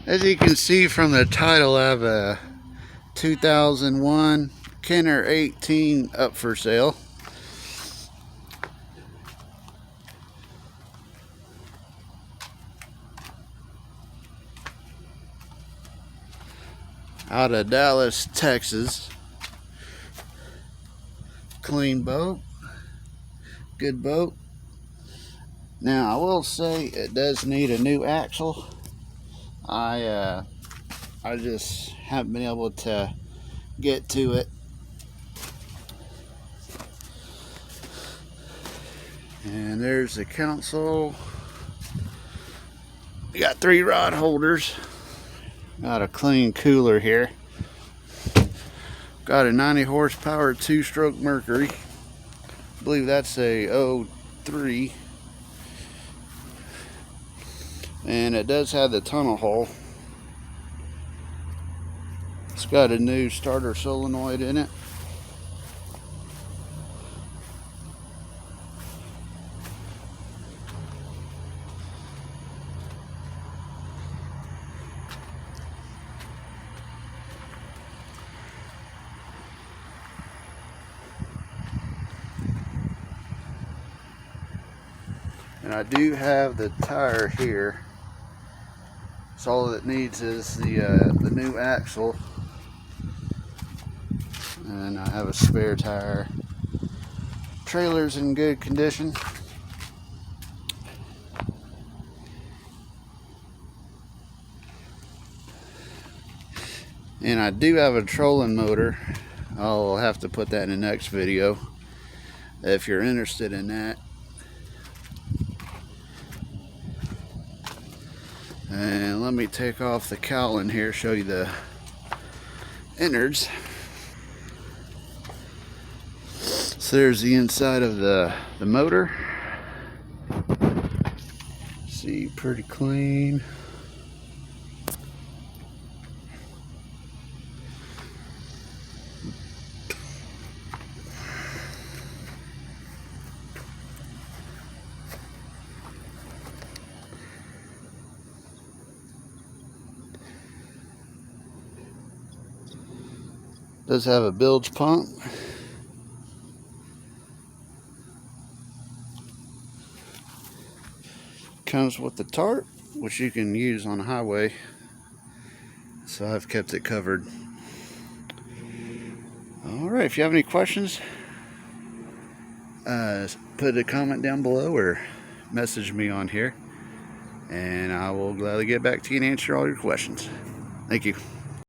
As you can see from the title, I have a 2001 Kenner 18 up for sale. Out of Dallas, Texas. Clean boat. Good boat. Now I will say it does need a new axle. I just haven't been able to get to it. And there's the console. We got 3 rod holders. Got a clean cooler here. Got a 90 horsepower 2-stroke Mercury. I believe that's a 03. And it does have the tunnel hole. It's got a new starter solenoid in it. And I do have the tire here. So all it needs is the new axle. And I have a spare tire. Trailer's in good condition. And I do have a trolling motor. I'll have to put that in the next video if you're interested in that. And let me take off the cowling here, show you the innards. So there's the inside of the motor. See, pretty clean. Does have a bilge pump. Comes with the tarp, which you can use on the highway. So I've kept it covered. Alright, if you have any questions, put a comment down below or message me on here. And I will gladly get back to you and answer all your questions. Thank you.